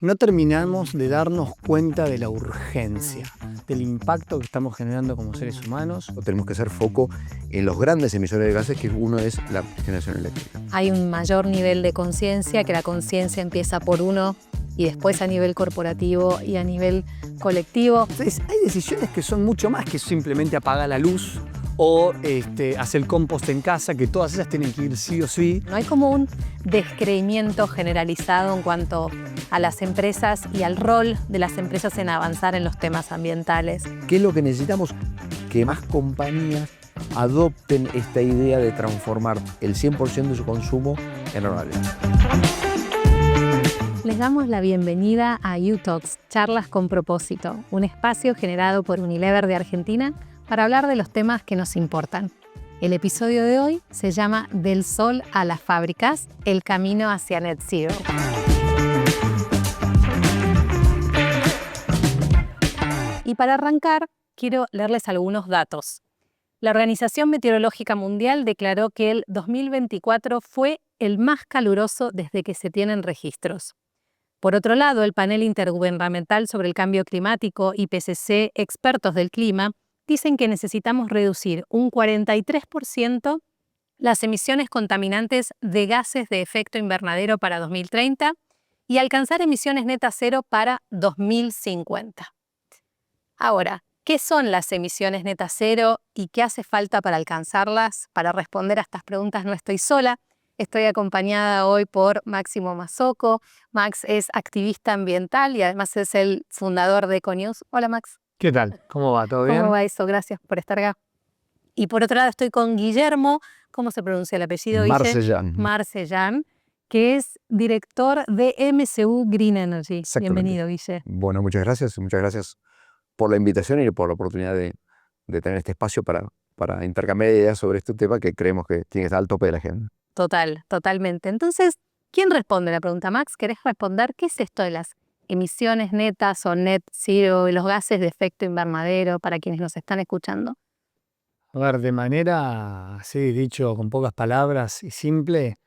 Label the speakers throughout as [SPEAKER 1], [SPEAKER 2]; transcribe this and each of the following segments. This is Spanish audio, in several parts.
[SPEAKER 1] No terminamos de darnos cuenta de la urgencia, del impacto que estamos generando como seres humanos.
[SPEAKER 2] Tenemos que hacer foco en los grandes emisores de gases, que uno es la generación eléctrica.
[SPEAKER 3] Hay un mayor nivel de conciencia, que la conciencia empieza por uno y después a nivel corporativo y a nivel colectivo.
[SPEAKER 1] Entonces, hay decisiones que son mucho más que simplemente apagar la luz o hacer compost en casa, que todas esas tienen que ir sí o sí.
[SPEAKER 3] No hay como un descreimiento generalizado en cuanto a las empresas y al rol de las empresas en avanzar en los temas ambientales.
[SPEAKER 2] ¿Qué es lo que necesitamos? Que más compañías adopten esta idea de transformar el 100% de su consumo en renovables.
[SPEAKER 3] Les damos la bienvenida a U-Talks, Charlas con Propósito, un espacio generado por Unilever de Argentina para hablar de los temas que nos importan. El episodio de hoy se llama Del sol a las fábricas, el camino hacia Net Zero. Y para arrancar, quiero leerles algunos datos. La Organización Meteorológica Mundial declaró que el 2024 fue el más caluroso desde que se tienen registros. Por otro lado, el Panel Intergubernamental sobre el Cambio Climático, IPCC, expertos del clima, dicen que necesitamos reducir un 43% las emisiones contaminantes de gases de efecto invernadero para 2030 y alcanzar emisiones netas cero para 2050. Ahora, ¿qué son las emisiones netas cero y qué hace falta para alcanzarlas? Para responder a estas preguntas no estoy sola. Estoy acompañada hoy por Máximo Mazzocco. Max es activista ambiental y además es el fundador de Econews. Hola, Max.
[SPEAKER 1] ¿Qué tal? ¿Cómo va? ¿Todo bien?
[SPEAKER 3] ¿Cómo va eso? Gracias por estar acá. Y por otro lado estoy con Guillermo, ¿cómo se pronuncia el apellido?
[SPEAKER 2] Marcellán.
[SPEAKER 3] Marcellán, que es director de MSU Green Energy.
[SPEAKER 2] Exactamente.
[SPEAKER 3] Bienvenido, Guille.
[SPEAKER 2] Bueno, muchas gracias por la invitación y por la oportunidad de tener este espacio para intercambiar ideas sobre este tema que creemos que tiene que estar al tope de la agenda.
[SPEAKER 3] Totalmente. Entonces, ¿quién responde la pregunta, Max? ¿Querés responder qué es esto de las emisiones netas o net zero y los gases de efecto invernadero para quienes nos están escuchando?
[SPEAKER 1] A ver, de manera, así dicho con pocas palabras y simple,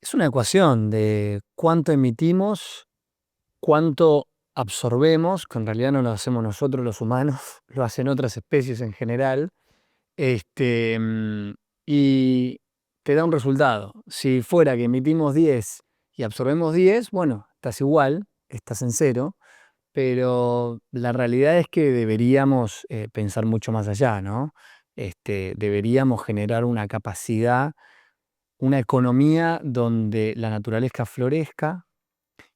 [SPEAKER 1] es una ecuación de cuánto emitimos, cuánto absorbemos, que en realidad no lo hacemos nosotros los humanos, lo hacen otras especies en general, y te da un resultado. Si fuera que emitimos 10 y absorbemos 10, bueno, estás igual, estás en cero, pero la realidad es que deberíamos pensar mucho más allá, ¿no? Deberíamos generar una capacidad, una economía donde la naturaleza florezca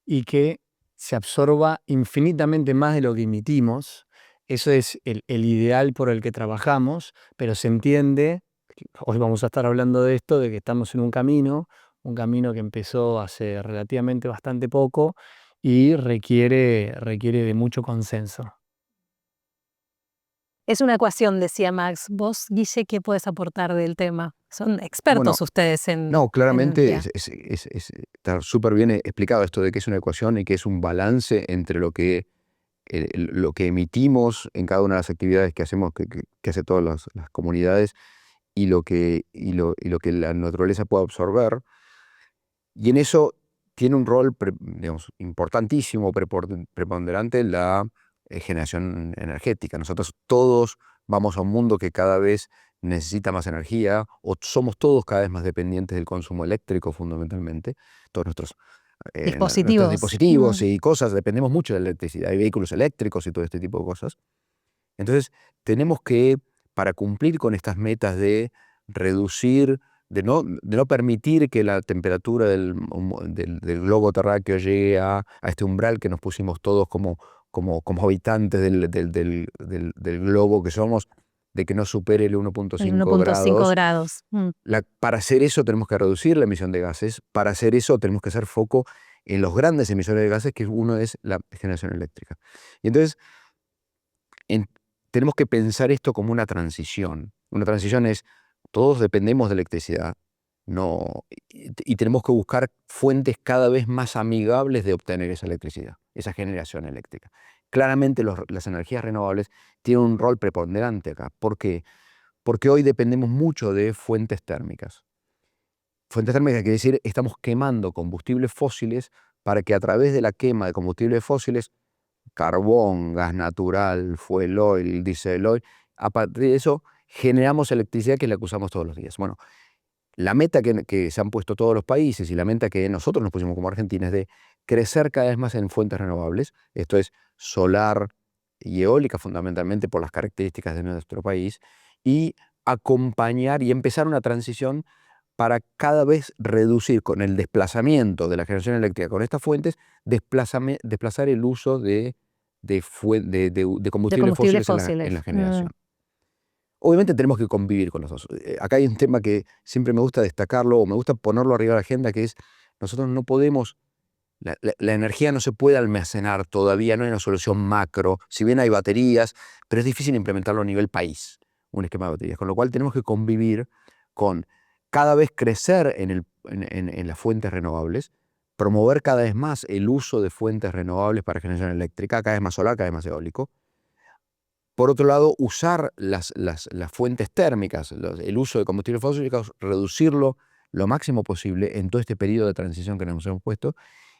[SPEAKER 1] y que se absorba infinitamente más de lo que emitimos. Eso es el ideal por el que trabajamos, pero se entiende, hoy vamos a estar hablando de esto, de que estamos en un camino que empezó hace relativamente bastante poco y requiere de mucho consenso.
[SPEAKER 3] Es una ecuación, decía Max. Vos, Guille, ¿qué puedes aportar del tema? Son expertos
[SPEAKER 2] Bueno,
[SPEAKER 3] ustedes en...
[SPEAKER 2] No, claramente
[SPEAKER 3] energía.
[SPEAKER 2] está súper bien explicado esto de que es una ecuación y que es un balance entre lo que emitimos en cada una de las actividades que hacemos, que hace todas las comunidades, y lo que la naturaleza puede absorber. Y en eso tiene un rol digamos, importantísimo, preponderante, la generación energética. Nosotros todos vamos a un mundo que cada vez necesita más energía, o somos todos cada vez más dependientes del consumo eléctrico, fundamentalmente. Todos nuestros dispositivos y cosas, dependemos mucho de la electricidad. Hay vehículos eléctricos y todo este tipo de cosas. Entonces, tenemos que, para cumplir con estas metas de reducir, de no permitir que la temperatura del globo terráqueo llegue a este umbral que nos pusimos todos como habitantes del globo que somos, de que no supere el 1.5
[SPEAKER 3] grados.
[SPEAKER 2] Para hacer eso tenemos que reducir la emisión de gases. Para hacer eso tenemos que hacer foco en los grandes emisores de gases, que uno es la generación eléctrica. Y entonces tenemos que pensar esto como una transición. Una transición es, todos dependemos de electricidad, y tenemos que buscar fuentes cada vez más amigables de obtener esa electricidad, esa generación eléctrica. Claramente las energías renovables tienen un rol preponderante acá. ¿Por qué? Porque hoy dependemos mucho de fuentes térmicas. Fuentes térmicas quiere decir, estamos quemando combustibles fósiles para que a través de la quema de combustibles fósiles, carbón, gas natural, fuel oil, diesel oil, a partir de eso generamos electricidad, que es la que usamos todos los días. Bueno, la meta que se han puesto todos los países y la meta que nosotros nos pusimos como Argentina es de crecer cada vez más en fuentes renovables. Esto es solar y eólica, fundamentalmente por las características de nuestro país, y acompañar y empezar una transición para cada vez reducir con el desplazamiento de la generación eléctrica con estas fuentes, desplazar el uso de combustibles fósiles en la generación. Obviamente tenemos que convivir con los dos. Acá hay un tema que siempre me gusta destacarlo, o me gusta ponerlo arriba de la agenda, que es, nosotros no podemos, la energía no se puede almacenar todavía, no hay una solución macro, si bien hay baterías, pero es difícil implementarlo a nivel país, un esquema de baterías, con lo cual tenemos que convivir con cada vez crecer en las fuentes renovables, promover cada vez más el uso de fuentes renovables para generación eléctrica, cada vez más solar, cada vez más eólico. Por otro lado, usar las fuentes térmicas, el uso de combustibles fósiles, reducirlo lo máximo posible en todo este periodo de transición que nos hemos puesto,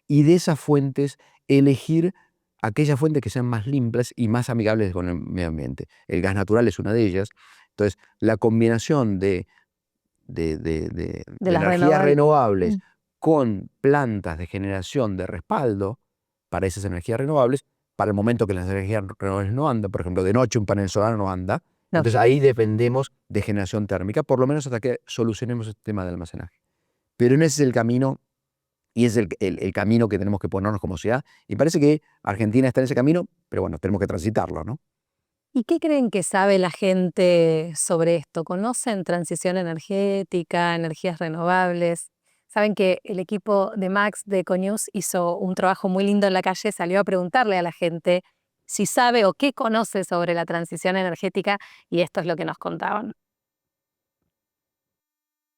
[SPEAKER 2] y de esas fuentes elegir aquellas fuentes que sean más limpias y más amigables con el medio ambiente. El gas natural es una de ellas. Entonces, la combinación de energías renovables con plantas de generación de respaldo para esas energías renovables, para el momento que las energías renovables no andan, por ejemplo, de noche un panel solar no anda, entonces ahí dependemos de generación térmica, por lo menos hasta que solucionemos el tema del almacenaje. Pero ese es el camino, y es el camino que tenemos que ponernos como sociedad, y parece que Argentina está en ese camino, pero bueno, tenemos que transitarlo, ¿no?
[SPEAKER 3] ¿Y qué creen que sabe la gente sobre esto? ¿Conocen transición energética, energías renovables? Saben que el equipo de Max de Econews hizo un trabajo muy lindo en la calle, salió a preguntarle a la gente si sabe o qué conoce sobre la transición energética, y esto es lo que nos contaban.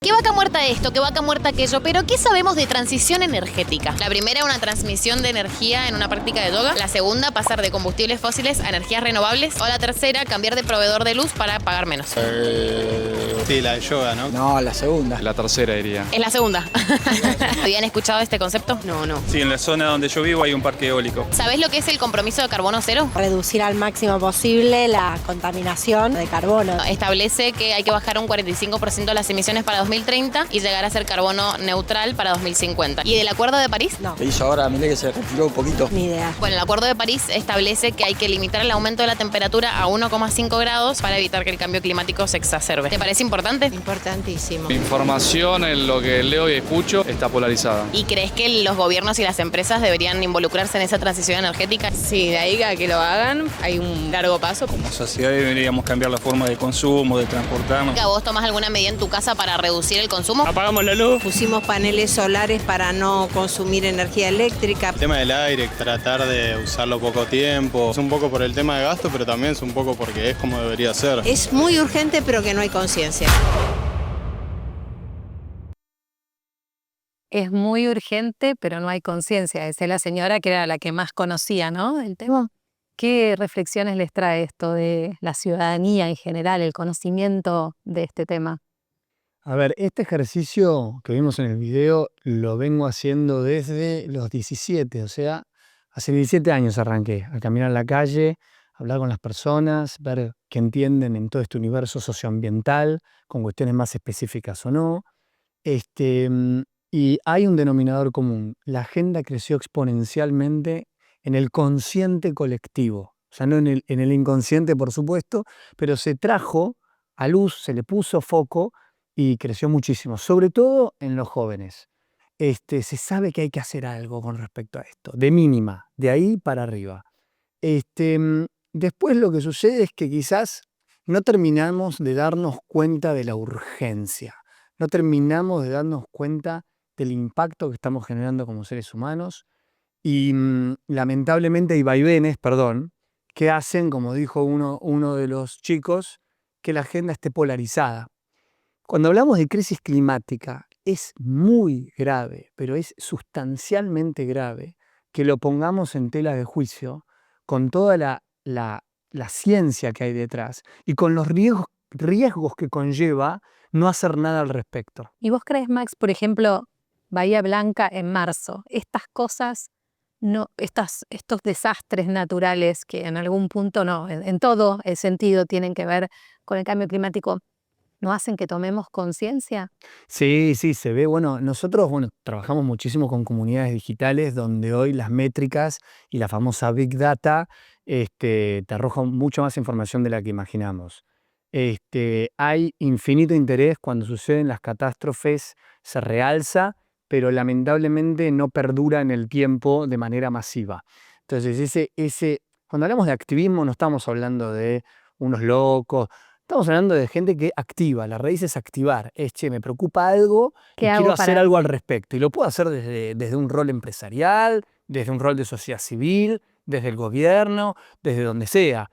[SPEAKER 4] ¿Qué vaca muerta esto? ¿Qué vaca muerta aquello? Pero ¿qué sabemos de transición energética? La primera, una transmisión de energía en una práctica de yoga. La segunda, pasar de combustibles fósiles a energías renovables. O la tercera, cambiar de proveedor de luz para pagar menos.
[SPEAKER 5] Sí, la de yoga, ¿no?
[SPEAKER 6] No, la segunda.
[SPEAKER 5] La tercera diría.
[SPEAKER 4] Es la segunda. ¿Habían escuchado este concepto? No.
[SPEAKER 5] Sí, en la zona donde yo vivo hay un parque eólico.
[SPEAKER 4] ¿Sabés lo que es el compromiso de carbono cero?
[SPEAKER 7] Reducir al máximo posible la contaminación de carbono.
[SPEAKER 4] Establece que hay que bajar un 45% las emisiones para 2030 y llegar a ser carbono neutral para 2050. ¿Y del Acuerdo de París?
[SPEAKER 7] No.
[SPEAKER 6] Se hizo ahora, mirá que se retiró un poquito.
[SPEAKER 7] Ni idea.
[SPEAKER 4] Bueno, el Acuerdo de París establece que hay que limitar el aumento de la temperatura a 1,5 grados para evitar que el cambio climático se exacerbe. ¿Te parece importante?
[SPEAKER 7] Importantísimo.
[SPEAKER 5] Mi información, en lo que leo y escucho, está polarizada.
[SPEAKER 4] ¿Y crees que los gobiernos y las empresas deberían involucrarse en esa transición energética?
[SPEAKER 8] Sí, de ahí a que lo hagan hay un largo paso.
[SPEAKER 5] Como sociedad deberíamos cambiar la forma de consumo, de transportarnos.
[SPEAKER 4] ¿Vos tomás alguna medida en tu casa para reducir el consumo?
[SPEAKER 5] Apagamos la luz.
[SPEAKER 8] Pusimos paneles solares para no consumir energía eléctrica.
[SPEAKER 9] El tema del aire, tratar de usarlo poco tiempo. Es un poco por el tema de gasto, pero también es un poco porque es como debería ser.
[SPEAKER 8] Es muy urgente, pero que no hay conciencia.
[SPEAKER 3] Es muy urgente, pero no hay conciencia. Decía la señora que era la que más conocía, ¿no?, del tema. ¿Qué reflexiones les trae esto de la ciudadanía en general, el conocimiento de este tema?
[SPEAKER 1] A ver, este ejercicio que vimos en el video lo vengo haciendo desde los 17, o sea, hace 17 años arranqué a caminar en la calle, hablar con las personas, ver qué entienden en todo este universo socioambiental, con cuestiones más específicas o no. Y hay un denominador común. La agenda creció exponencialmente en el consciente colectivo. O sea, no en el inconsciente, por supuesto, pero se trajo a luz, se le puso foco y creció muchísimo, sobre todo en los jóvenes. Se sabe que hay que hacer algo con respecto a esto, de mínima, de ahí para arriba. Después lo que sucede es que quizás no terminamos de darnos cuenta de la urgencia, no terminamos de darnos cuenta del impacto que estamos generando como seres humanos y lamentablemente hay vaivenes, que hacen, como dijo uno de los chicos, que la agenda esté polarizada. Cuando hablamos de crisis climática, es muy grave, pero es sustancialmente grave que lo pongamos en tela de juicio con toda la ciencia que hay detrás y con los riesgos que conlleva no hacer nada al respecto.
[SPEAKER 3] ¿Y vos crees, Max, por ejemplo, Bahía Blanca en marzo. Estas cosas, no, estos desastres naturales que en algún punto no, en todo el sentido tienen que ver con el cambio climático, ¿no hacen que tomemos conciencia?
[SPEAKER 1] Sí, sí, se ve. Bueno, nosotros trabajamos muchísimo con comunidades digitales donde hoy las métricas y la famosa Big Data te arrojan mucho más información de la que imaginamos. Hay infinito interés cuando suceden las catástrofes, se realza, pero lamentablemente no perdura en el tiempo de manera masiva. Entonces, cuando hablamos de activismo no estamos hablando de unos locos. Estamos hablando de gente que activa, la raíz es activar, me preocupa algo y quiero hacer algo al respecto. Y lo puedo hacer desde un rol empresarial, desde un rol de sociedad civil, desde el gobierno, desde donde sea.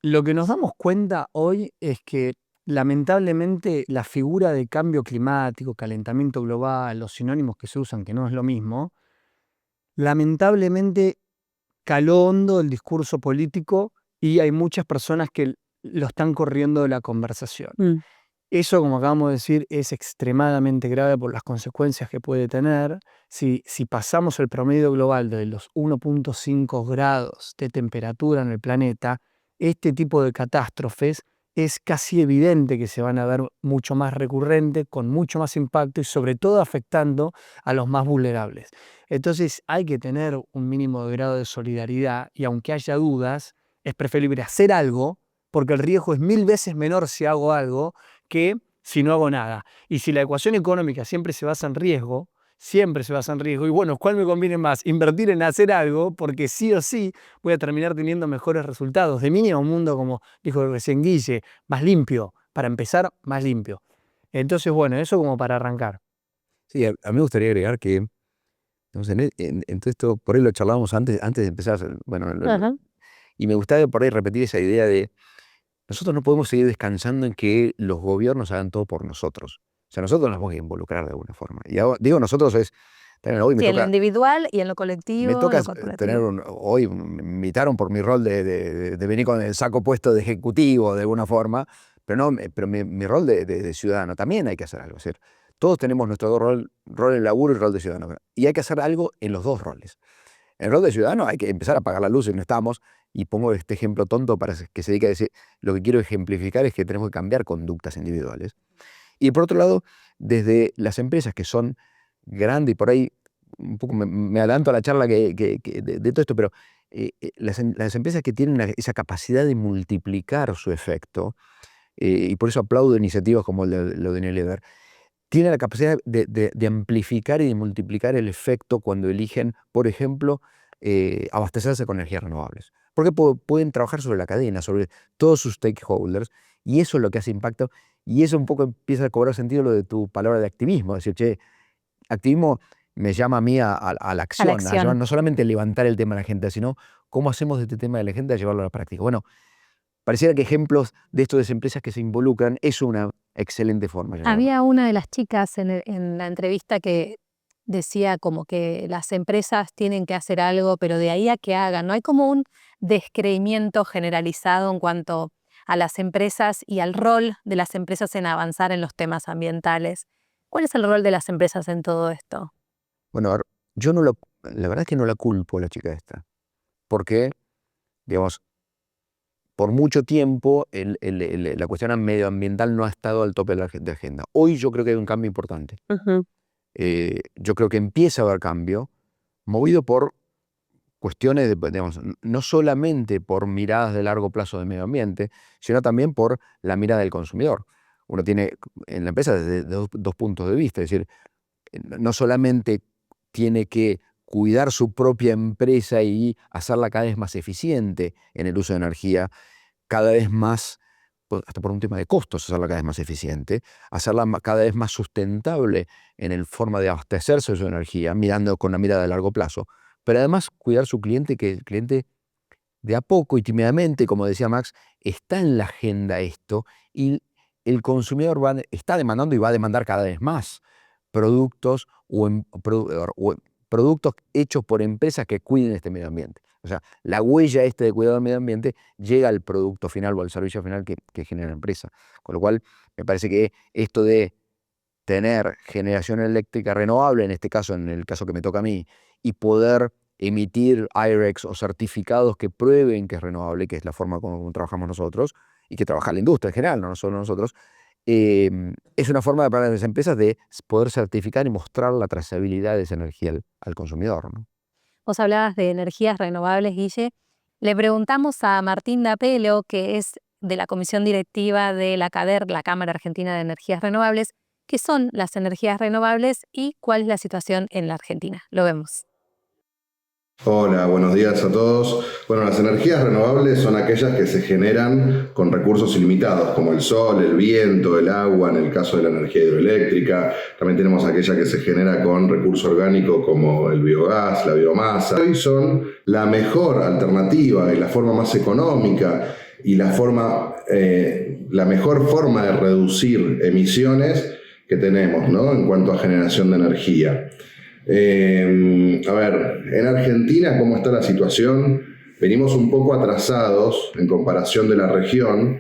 [SPEAKER 1] Lo que nos damos cuenta hoy es que lamentablemente la figura de cambio climático, calentamiento global, los sinónimos que se usan, que no es lo mismo, lamentablemente caló hondo el discurso político y hay muchas personas que lo están corriendo de la conversación. Eso, como acabamos de decir, es extremadamente grave por las consecuencias que puede tener. Si pasamos el promedio global de los 1.5 grados de temperatura en el planeta, este tipo de catástrofes es casi evidente que se van a ver mucho más recurrentes, con mucho más impacto y sobre todo afectando a los más vulnerables. Entonces hay que tener un mínimo de grado de solidaridad y aunque haya dudas, es preferible hacer algo porque el riesgo es 1000 veces menor si hago algo que si no hago nada. Y si la ecuación económica siempre se basa en riesgo, y bueno, ¿cuál me conviene más? Invertir en hacer algo, porque sí o sí voy a terminar teniendo mejores resultados. De mínimo un mundo, como dijo recién Guille, más limpio. Para empezar, más limpio. Entonces, bueno, eso como para arrancar.
[SPEAKER 2] Sí, a mí me gustaría agregar que en todo esto, por ahí lo charlábamos antes de empezar, bueno, y me gustaría por ahí repetir esa idea de nosotros no podemos seguir descansando en que los gobiernos hagan todo por nosotros. O sea, nosotros nos vamos a involucrar de alguna forma. Y digo nosotros es, hoy me
[SPEAKER 3] sí,
[SPEAKER 2] toca,
[SPEAKER 3] en lo individual y en lo colectivo.
[SPEAKER 2] me toca
[SPEAKER 3] en lo corporativo.
[SPEAKER 2] tener hoy me invitaron por mi rol de venir con el saco puesto de ejecutivo de alguna forma, pero mi rol de ciudadano también hay que hacer algo. Es decir, todos tenemos nuestro rol de laburo y rol de ciudadano. Y hay que hacer algo en los dos roles. En el rol de ciudadano hay que empezar a apagar la luz si no estamos. Y pongo este ejemplo tonto para que se dedique a decir, lo que quiero ejemplificar es que tenemos que cambiar conductas individuales. Y por otro lado, desde las empresas que son grandes, y por ahí un poco me adelanto a la charla de todo esto, pero las empresas que tienen esa capacidad de multiplicar su efecto, y por eso aplaudo iniciativas como lo de Unilever, tienen la capacidad de amplificar y de multiplicar el efecto cuando eligen, por ejemplo, abastecerse con energías renovables. Porque pueden trabajar sobre la cadena, sobre todos sus stakeholders, y eso es lo que hace impacto, y eso un poco empieza a cobrar sentido lo de tu palabra de activismo. Es decir, activismo me llama a mí a la acción, a llevar, no solamente levantar el tema de la agenda, sino cómo hacemos de este tema de la agenda a llevarlo a la práctica. Bueno, pareciera que ejemplos de esto de empresas que se involucran es una excelente forma.
[SPEAKER 3] Había una de las chicas en la entrevista que decía como que las empresas tienen que hacer algo, pero de ahí a que hagan, ¿no? Hay como un descreimiento generalizado en cuanto a las empresas y al rol de las empresas en avanzar en los temas ambientales. ¿Cuál es el rol de las empresas en todo esto?
[SPEAKER 2] Bueno, yo la verdad es que no la culpo a la chica esta, porque, digamos, por mucho tiempo la cuestión medioambiental no ha estado al tope de la agenda. Hoy yo creo que hay un cambio importante. Yo creo que empieza a haber cambio, movido por cuestiones, digamos, no solamente por miradas de largo plazo de medio ambiente, sino también por la mirada del consumidor. Uno tiene en la empresa desde dos puntos de vista, es decir, no solamente tiene que cuidar su propia empresa y hacerla cada vez más eficiente en el uso de energía, cada vez más, hasta por un tema de costos, hacerla cada vez más eficiente, hacerla cada vez más sustentable en el forma de abastecerse de su energía, mirando con la mirada de largo plazo, pero además cuidar su cliente, que el cliente de a poco y tímidamente, como decía Max, está en la agenda esto, y el consumidor está demandando y va a demandar cada vez más productos productos hechos por empresas que cuiden este medio ambiente. O sea, la huella de cuidado del medio ambiente llega al producto final o al servicio final que genera la empresa. Con lo cual, me parece que esto de tener generación eléctrica renovable, en este caso, en el caso que me toca a mí, y poder emitir IREX o certificados que prueben que es renovable, que es la forma como trabajamos nosotros, y que trabaja la industria en general, no solo nosotros, es una forma para las empresas de poder certificar y mostrar la trazabilidad de esa energía al consumidor, ¿no?
[SPEAKER 3] Vos hablabas de energías renovables, Guille. Le preguntamos a Martín D'Apello, que es de la Comisión Directiva de la CADER, la Cámara Argentina de Energías Renovables, qué son las energías renovables y cuál es la situación en la Argentina. Lo vemos.
[SPEAKER 10] Hola, buenos días a todos. Bueno, las energías renovables son aquellas que se generan con recursos ilimitados, como el sol, el viento, el agua, en el caso de la energía hidroeléctrica. También tenemos aquella que se genera con recurso orgánico, como el biogás, la biomasa. Hoy son la mejor alternativa y la forma más económica y la mejor forma de reducir emisiones que tenemos, ¿no?, en cuanto a generación de energía. A ver, en Argentina, ¿cómo está la situación? Venimos un poco atrasados en comparación de la región,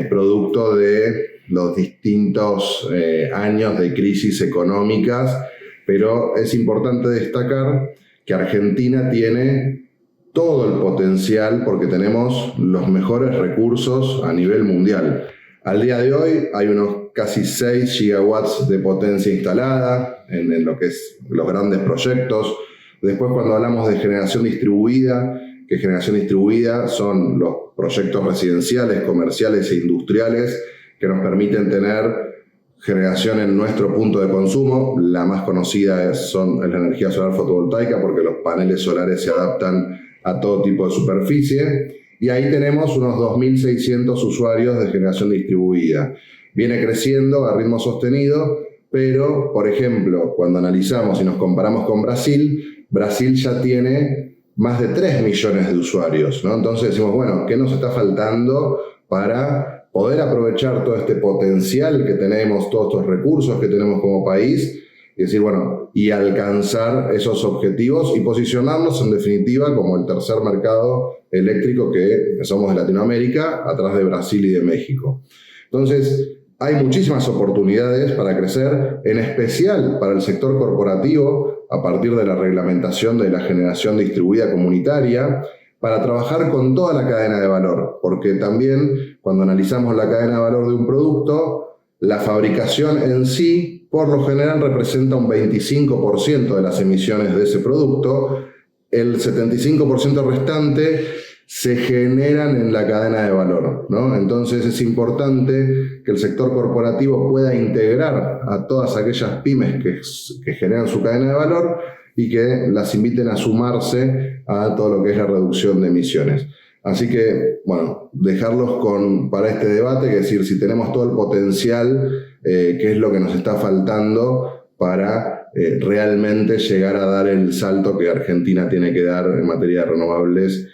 [SPEAKER 10] producto de los distintos años de crisis económicas, pero es importante destacar que Argentina tiene todo el potencial porque tenemos los mejores recursos a nivel mundial. Al día de hoy hay unos casi 6 gigawatts de potencia instalada en lo que es los grandes proyectos. Después, cuando hablamos de generación distribuida, que generación distribuida son los proyectos residenciales, comerciales e industriales que nos permiten tener generación en nuestro punto de consumo. La más conocida es la energía solar fotovoltaica, porque los paneles solares se adaptan a todo tipo de superficie. Y ahí tenemos unos 2.600 usuarios de generación distribuida. Viene creciendo a ritmo sostenido, pero, por ejemplo, cuando analizamos y nos comparamos con Brasil, Brasil ya tiene más de 3 millones de usuarios, ¿no? Entonces decimos, bueno, ¿qué nos está faltando para poder aprovechar todo este potencial que tenemos, todos estos recursos que tenemos como país? Y decir, bueno, y alcanzar esos objetivos y posicionarnos en definitiva como el tercer mercado eléctrico que somos de Latinoamérica, atrás de Brasil y de México. Entonces, hay muchísimas oportunidades para crecer, en especial para el sector corporativo, a partir de la reglamentación de la generación distribuida comunitaria, para trabajar con toda la cadena de valor, porque también cuando analizamos la cadena de valor de un producto, la fabricación en sí, por lo general, representa un 25% de las emisiones de ese producto. El 75% restante se generan en la cadena de valor, ¿no? Entonces es importante que el sector corporativo pueda integrar a todas aquellas pymes que generan su cadena de valor y que las inviten a sumarse a todo lo que es la reducción de emisiones. Así que, bueno, dejarlos para este debate, que es decir, si tenemos todo el potencial, qué es lo que nos está faltando para realmente llegar a dar el salto que Argentina tiene que dar en materia de renovables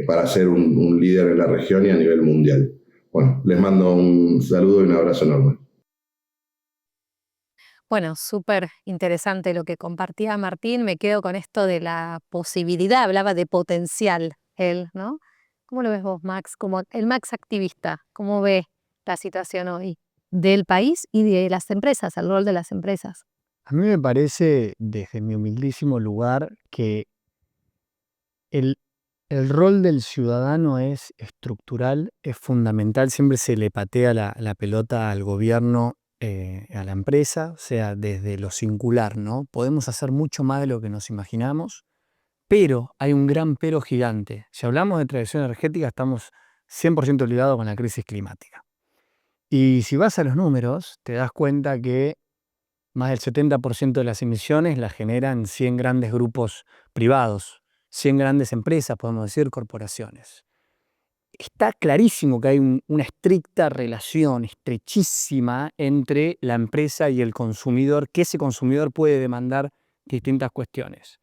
[SPEAKER 10] para ser un líder en la región y a nivel mundial. Bueno, les mando un saludo y un abrazo enorme.
[SPEAKER 3] Bueno, súper interesante lo que compartía Martín. Me quedo con esto de la posibilidad, hablaba de potencial él, ¿no? ¿Cómo lo ves vos, Max? Como el Max activista, ¿cómo ves la situación hoy del país y de las empresas, el rol de las empresas?
[SPEAKER 1] A mí me parece, desde mi humildísimo lugar, que el rol del ciudadano es estructural, es fundamental. Siempre se le patea la pelota al gobierno, a la empresa, o sea, desde lo singular, ¿no? Podemos hacer mucho más de lo que nos imaginamos, pero hay un gran pero gigante. Si hablamos de transición energética, estamos 100% ligados con la crisis climática. Y si vas a los números, te das cuenta que más del 70% de las emisiones las generan 100 grandes grupos privados, 100 grandes empresas, podemos decir, corporaciones. Está clarísimo que hay una estricta relación, estrechísima, entre la empresa y el consumidor, que ese consumidor puede demandar distintas cuestiones.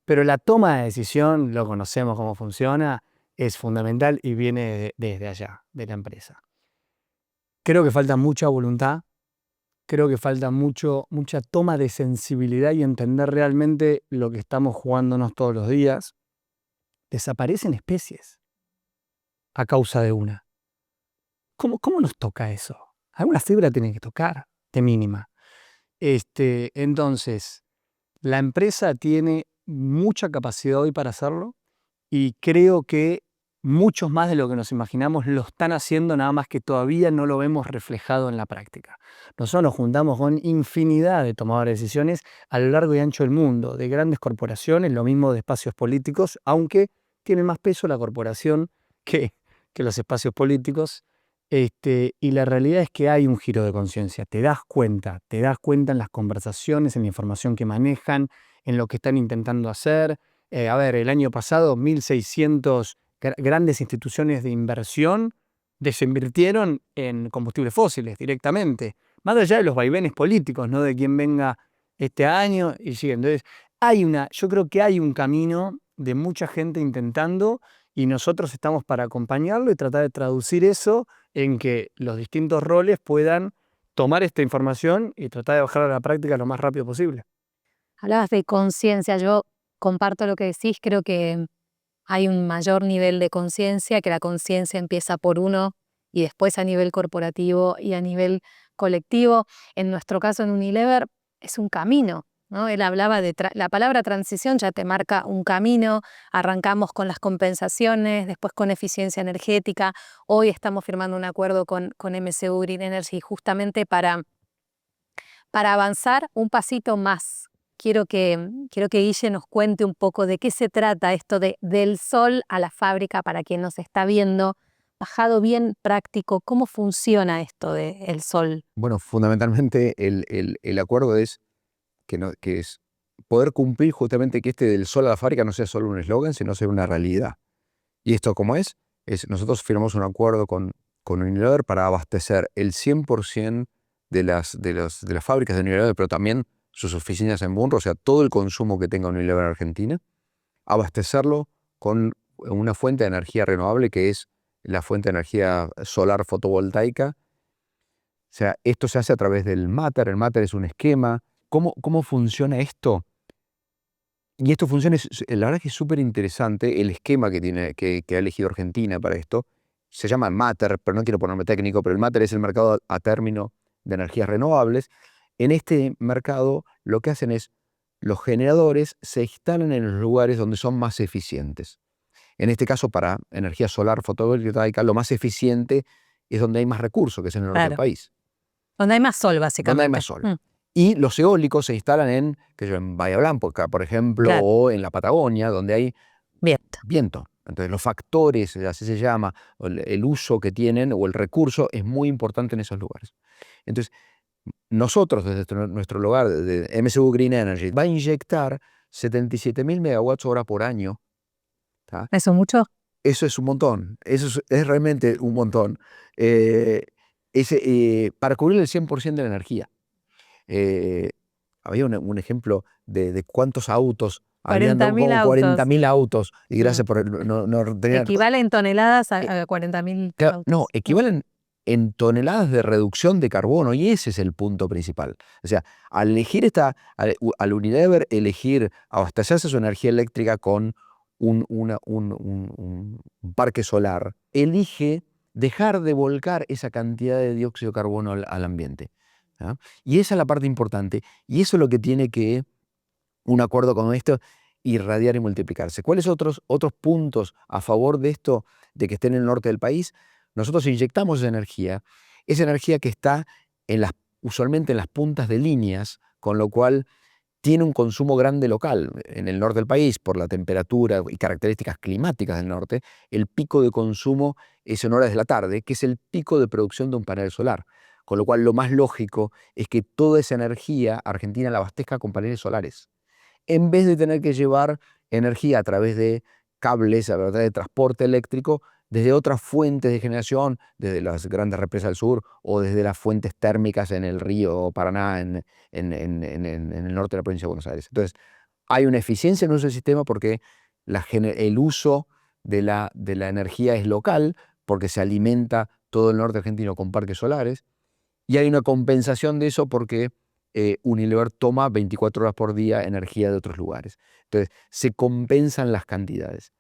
[SPEAKER 1] Pero la toma de decisión, lo conocemos cómo funciona, es fundamental y viene desde allá, de la empresa. Creo que falta mucha voluntad, creo que falta mucha toma de sensibilidad y entender realmente lo que estamos jugándonos todos los días. Desaparecen especies a causa de una. ¿Cómo nos toca eso? Alguna fibra tiene que tocar, de mínima. Entonces, la empresa tiene mucha capacidad hoy para hacerlo y creo que muchos más de lo que nos imaginamos lo están haciendo, nada más que todavía no lo vemos reflejado en la práctica. Nosotros nos juntamos con infinidad de tomadores de decisiones a lo largo y ancho del mundo, de grandes corporaciones, lo mismo de espacios políticos, aunque tiene más peso la corporación que los espacios políticos. Y la realidad es que hay un giro de conciencia, te das cuenta en las conversaciones, en la información que manejan, en lo que están intentando hacer. El año pasado 1.600 grandes instituciones de inversión desinvirtieron en combustibles fósiles directamente, más allá de los vaivenes políticos, ¿no? De quién venga este año y siguiendo. Entonces, yo creo que hay un camino de mucha gente intentando y nosotros estamos para acompañarlo y tratar de traducir eso en que los distintos roles puedan tomar esta información y tratar de bajarla a la práctica lo más rápido posible.
[SPEAKER 3] Hablabas de conciencia, yo comparto lo que decís, creo que hay un mayor nivel de conciencia, que la conciencia empieza por uno y después a nivel corporativo y a nivel colectivo. En nuestro caso en Unilever es un camino, ¿no? Él hablaba de la palabra transición, ya te marca un camino. Arrancamos con las compensaciones, después con eficiencia energética. Hoy estamos firmando un acuerdo con MSU Green Energy justamente para avanzar un pasito más. Quiero que Guille nos cuente un poco de qué se trata esto del sol a la fábrica para quien nos está viendo, bajado bien práctico, cómo funciona esto del sol.
[SPEAKER 2] Bueno, fundamentalmente el acuerdo es que es poder cumplir justamente que del sol a la fábrica no sea solo un eslogan, sino sea una realidad. ¿Y esto cómo es? Nosotros firmamos un acuerdo con Unilever para abastecer el 100% de las fábricas de Unilever, pero también sus oficinas en Munro, o sea, todo el consumo que tenga Unilever en Argentina, abastecerlo con una fuente de energía renovable que es la fuente de energía solar fotovoltaica. O sea, esto se hace a través del Matter. El Matter es un esquema. ¿Cómo funciona esto? Y esto funciona, la verdad es que es súper interesante el esquema que ha elegido Argentina para esto. Se llama Matter, pero no quiero ponerme técnico, pero el Matter es el mercado a término de energías renovables. En este mercado lo que hacen es, los generadores se instalan en los lugares donde son más eficientes. En este caso, para energía solar fotovoltaica, lo más eficiente es donde hay más recursos, que es en el norte del país.
[SPEAKER 3] Donde hay más sol, básicamente.
[SPEAKER 2] Donde hay más sol. Y los eólicos se instalan en Bahía Blanca, por ejemplo, o en la Patagonia, donde hay viento. Entonces, los factores, así se llama, el uso que tienen o el recurso es muy importante en esos lugares. Entonces, nosotros, desde nuestro lugar de MSU Green Energy, va a inyectar 77.000 megawatts hora por año. ¿Tá?
[SPEAKER 3] ¿Eso es mucho?
[SPEAKER 2] Eso es un montón. Eso es realmente un montón. Para cubrir el 100% de la energía. Había un ejemplo de cuántos autos.
[SPEAKER 3] 40.000 autos.
[SPEAKER 2] 40.000 autos. Y gracias por... No tenía...
[SPEAKER 3] ¿Equivalen toneladas a 40.000 autos?
[SPEAKER 2] No, equivalen en toneladas de reducción de carbono, y ese es el punto principal. O sea, al elegir al Unilever elegir abastecerse su energía eléctrica con un parque solar, elige dejar de volcar esa cantidad de dióxido de carbono al ambiente. ¿Ah? Y esa es la parte importante, y eso es lo que tiene que un acuerdo como esto irradiar y multiplicarse. ¿Cuáles otros puntos a favor de esto, de que esté en el norte del país? Nosotros inyectamos esa energía que está usualmente en las puntas de líneas, con lo cual tiene un consumo grande local. En el norte del país, por la temperatura y características climáticas del norte, el pico de consumo es en horas de la tarde, que es el pico de producción de un panel solar. Con lo cual, lo más lógico es que toda esa energía Argentina la abastezca con paneles solares, en vez de tener que llevar energía a través de cables, a través de transporte eléctrico, desde otras fuentes de generación, desde las grandes represas del sur o desde las fuentes térmicas en el río Paraná, en el norte de la provincia de Buenos Aires. Entonces, hay una eficiencia en el uso del sistema porque el uso de la energía es local, porque se alimenta todo el norte argentino con parques solares, y hay una compensación de eso porque Unilever toma 24 horas por día energía de otros lugares. Entonces, se compensan las cantidades.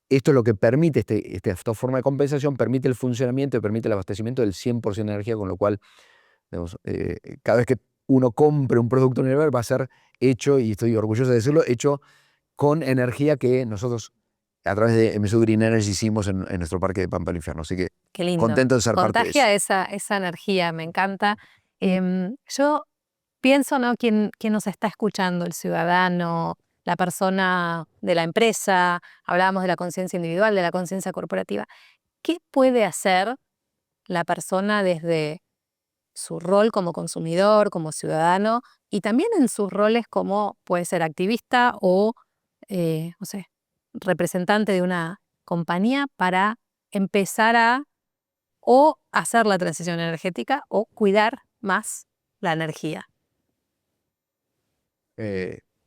[SPEAKER 2] Esto es lo que permite, esta forma de compensación permite el funcionamiento y permite el abastecimiento del 100% de energía, con lo cual, digamos, cada vez que uno compre un producto Unilever va a ser hecho, y estoy orgulloso de decirlo, hecho con energía que nosotros a través de MSU Green Energy hicimos en nuestro parque de Pampa del Infierno. Así que
[SPEAKER 3] Qué lindo.
[SPEAKER 2] contento de ser parte de eso.
[SPEAKER 3] Contagia esa energía, me encanta. Yo pienso, ¿no? ¿Quién nos está escuchando? El ciudadano, la persona de la empresa, hablábamos de la conciencia individual, de la conciencia corporativa. ¿Qué puede hacer la persona desde su rol como consumidor, como ciudadano, y también en sus roles como puede ser activista o, no sé, representante de una compañía para empezar a o hacer la transición energética o cuidar más la energía?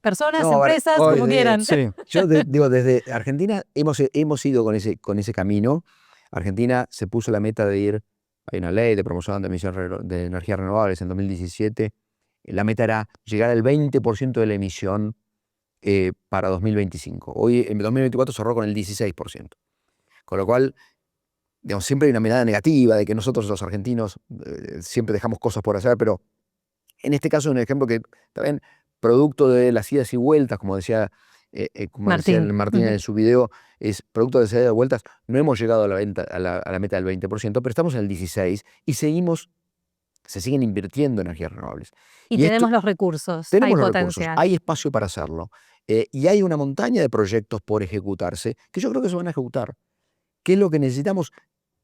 [SPEAKER 3] Personas,
[SPEAKER 2] no, a ver,
[SPEAKER 3] empresas, como quieran.
[SPEAKER 1] Sí.
[SPEAKER 2] Yo digo, desde Argentina hemos ido con ese camino. Argentina se puso la meta de ir, hay una ley de promoción de emisión de energías renovables en 2017. La meta era llegar al 20% de la emisión para 2025. Hoy, en 2024, cerró con el 16%. Con lo cual, digamos, siempre hay una mirada negativa de que nosotros los argentinos siempre dejamos cosas por hacer, pero en este caso es un ejemplo que también, producto de las idas y vueltas, como decía Martín en su video, es producto de las idas y vueltas, no hemos llegado a la meta del 20%, pero estamos en el 16% y se siguen invirtiendo en energías renovables.
[SPEAKER 3] Y tenemos los recursos, hay potencial.
[SPEAKER 2] Hay espacio para hacerlo. Y hay una montaña de proyectos por ejecutarse que yo creo que se van a ejecutar. ¿Qué es lo que necesitamos?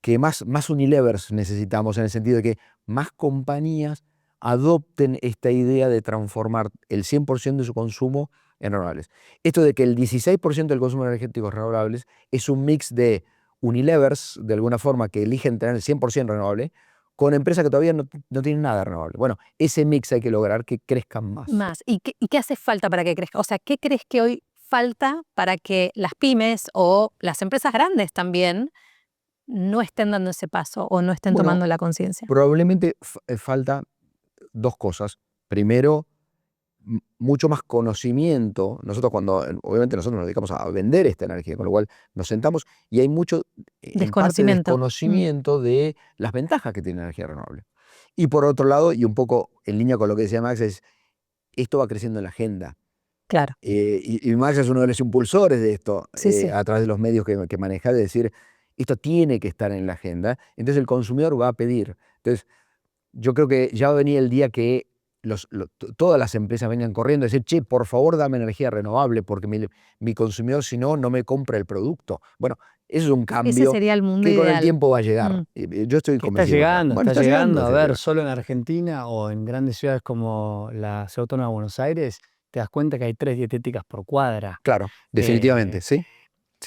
[SPEAKER 2] Que más Unilevers necesitamos, en el sentido de que más compañías adopten esta idea de transformar el 100% de su consumo en renovables. Esto de que el 16% del consumo energético es renovables es un mix de Unilevers, de alguna forma, que eligen tener el 100% renovable, con empresas que todavía no tienen nada renovable. Bueno, ese mix hay que lograr que crezcan más.
[SPEAKER 3] ¿Y qué hace falta para que crezca? O sea, ¿qué crees que hoy falta para que las pymes o las empresas grandes también no estén dando ese paso o no estén tomando la conciencia?
[SPEAKER 2] Probablemente falta dos cosas. Primero, mucho más conocimiento. Obviamente nosotros nos dedicamos a vender esta energía, con lo cual nos sentamos y hay mucho desconocimiento de las ventajas que tiene la energía renovable. Y por otro lado, y un poco en línea con lo que decía Max, esto va creciendo en la agenda.
[SPEAKER 3] Claro.
[SPEAKER 2] Y Max es uno de los impulsores de esto, a través de los medios que maneja, de decir, esto tiene que estar en la agenda. Entonces el consumidor va a pedir. Entonces, yo creo que ya va a venir el día que todas las empresas vengan corriendo a decir, che, por favor dame energía renovable porque mi consumidor si no me compra el producto. Bueno, eso es un cambio.
[SPEAKER 3] Ese sería el mundo
[SPEAKER 2] que
[SPEAKER 3] ideal.
[SPEAKER 2] con el tiempo va a llegar. Yo estoy convencido.
[SPEAKER 1] Está llegando. A ver, solo en Argentina o en grandes ciudades como la Ciudad Autónoma de Buenos Aires, te das cuenta que hay 3 dietéticas por cuadra.
[SPEAKER 2] Claro, definitivamente, sí.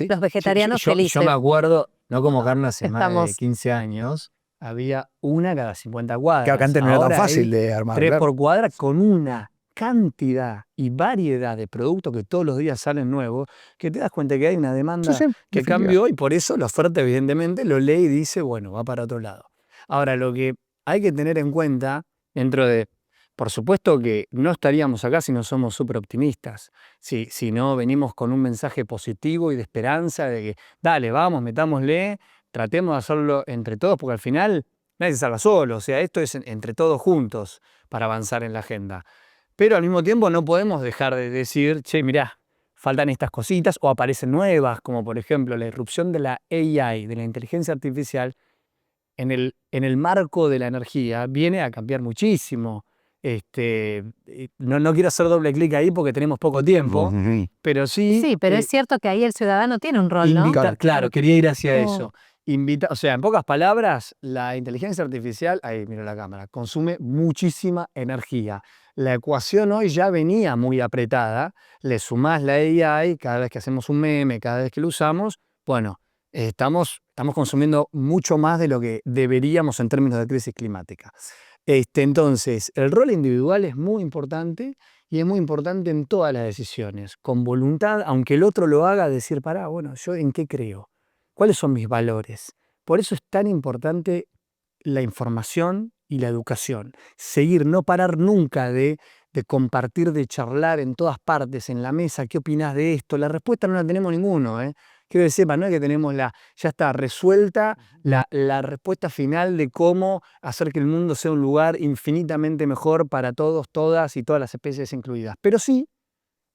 [SPEAKER 3] Los vegetarianos felices.
[SPEAKER 1] Yo me acuerdo, no como carne hace más de 15 años, había una cada 50 cuadras.
[SPEAKER 2] Claro, que antes no era tan fácil de armar.
[SPEAKER 1] 3 por cuadra con una cantidad y variedad de productos que todos los días salen nuevos, que te das cuenta que hay una demanda que cambió y por eso la oferta evidentemente lo lee y dice, bueno, va para otro lado. Ahora, lo que hay que tener en cuenta dentro de, por supuesto que no estaríamos acá si no somos súper optimistas, si no venimos con un mensaje positivo y de esperanza de que, dale, vamos, metámosle, tratemos de hacerlo entre todos, porque al final nadie se salva solo, o sea, esto es entre todos juntos para avanzar en la agenda. Pero al mismo tiempo no podemos dejar de decir, che, mirá, faltan estas cositas o aparecen nuevas, como por ejemplo la irrupción de la AI, de la inteligencia artificial, en el marco de la energía, viene a cambiar muchísimo. No quiero hacer doble clic ahí porque tenemos poco tiempo, pero sí...
[SPEAKER 3] Sí, pero es cierto que ahí el ciudadano tiene un rol, ¿no?
[SPEAKER 1] Claro, quería ir hacia eso. O sea, en pocas palabras, la inteligencia artificial, ahí miro la cámara, consume muchísima energía. La ecuación hoy ya venía muy apretada, le sumás la AI, cada vez que hacemos un meme, cada vez que lo usamos, bueno, estamos consumiendo mucho más de lo que deberíamos en términos de crisis climática. Entonces, el rol individual es muy importante y es muy importante en todas las decisiones, con voluntad, aunque el otro lo haga, decir, pará, bueno, ¿yo en qué creo? ¿Cuáles son mis valores? Por eso es tan importante la información y la educación. Seguir, no parar nunca de compartir, de charlar en todas partes, en la mesa, ¿qué opinás de esto? La respuesta no la tenemos ninguno, quiero que sepan, no es que tenemos ya está resuelta la respuesta final de cómo hacer que el mundo sea un lugar infinitamente mejor para todos, todas y todas las especies incluidas. Pero sí,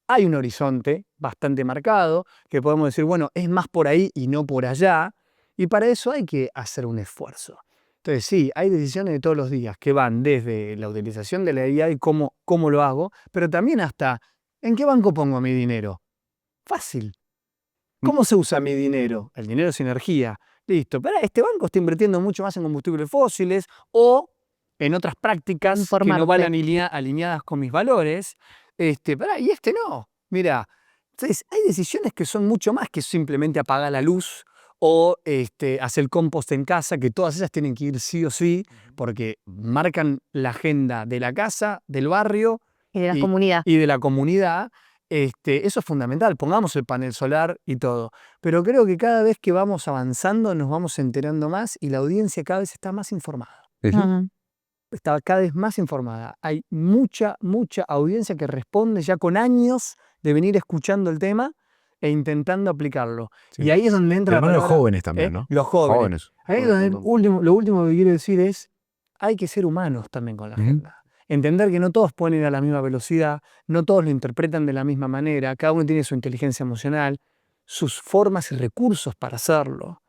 [SPEAKER 1] hay un horizonte bastante marcado que podemos decir, bueno, es más por ahí y no por allá, y para eso hay que hacer un esfuerzo. Entonces sí, hay decisiones de todos los días que van desde la utilización de la IA y cómo lo hago, pero también hasta ¿en qué banco pongo mi dinero? Fácil. ¿Cómo se usa mi dinero? El dinero es energía. Listo. Pero este banco está invirtiendo mucho más en combustibles fósiles o en otras prácticas que no van alineadas con mis valores. Y este no. Mira, entonces hay decisiones que son mucho más que simplemente apagar la luz o hacer compost en casa, que todas esas tienen que ir sí o sí, porque marcan la agenda de la casa, del barrio
[SPEAKER 3] y de la comunidad.
[SPEAKER 1] Y de la comunidad. Eso es fundamental, pongamos el panel solar y todo. Pero creo que cada vez que vamos avanzando nos vamos enterando más y la audiencia cada vez está más informada. Está cada vez más informada. Hay mucha audiencia que responde ya con años de venir escuchando el tema e intentando aplicarlo. Sí. Y ahí es donde entra...
[SPEAKER 2] Los jóvenes también, ¿no?
[SPEAKER 1] Los jóvenes. Ahí es donde lo último que quiero decir es, hay que ser humanos también con la agenda. Entender que no todos ponen a la misma velocidad, no todos lo interpretan de la misma manera, cada uno tiene su inteligencia emocional, sus formas y recursos para hacerlo.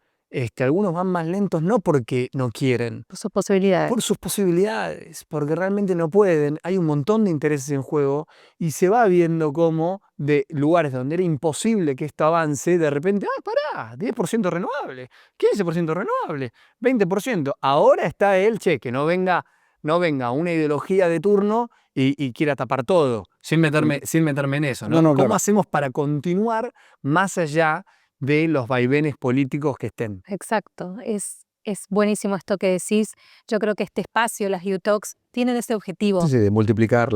[SPEAKER 1] Algunos van más lentos no porque no quieren.
[SPEAKER 3] Por sus posibilidades.
[SPEAKER 1] Por sus posibilidades, porque realmente no pueden. Hay un montón de intereses en juego y se va viendo cómo de lugares donde era imposible que esto avance, de repente, pará, 10% renovable, 15% renovable, 20%. Ahora está que no venga una ideología de turno y quiera tapar todo, sin meterme en eso, ¿no? ¿Cómo
[SPEAKER 2] claro.
[SPEAKER 1] hacemos para continuar más allá de los vaivenes políticos que estén?
[SPEAKER 3] Exacto, es buenísimo esto que decís. Yo creo que este espacio, las U-Talks, tienen ese objetivo.
[SPEAKER 2] Sí, de multiplicar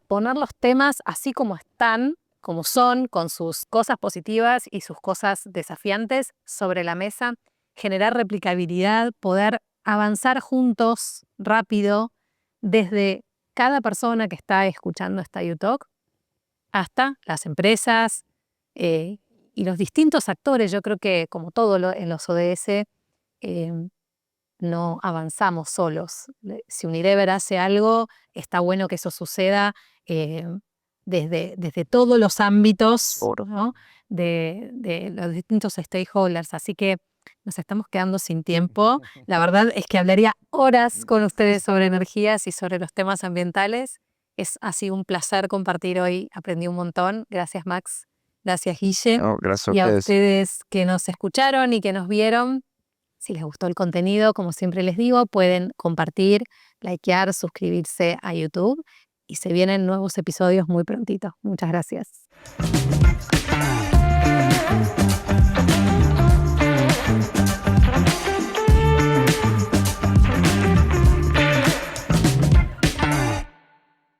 [SPEAKER 3] poner los temas así como están, como son, con sus cosas positivas y sus cosas desafiantes sobre la mesa, generar replicabilidad, poder avanzar juntos, rápido, desde cada persona que está escuchando esta U-Talk hasta las empresas y los distintos actores. Yo creo que, como todo en los ODS, no avanzamos solos. Si Unilever hace algo, está bueno que eso suceda desde todos los ámbitos, ¿no? de los distintos stakeholders. Así que nos estamos quedando sin tiempo. La verdad es que hablaría horas con ustedes sobre energías y sobre los temas ambientales. Ha sido un placer compartir hoy. Aprendí un montón. Gracias, Max. Gracias, Guille.
[SPEAKER 2] Gracias
[SPEAKER 3] y a ustedes que nos escucharon y que nos vieron. Si les gustó el contenido, como siempre les digo, pueden compartir, likear, suscribirse a YouTube. Y se vienen nuevos episodios muy prontito. Muchas gracias.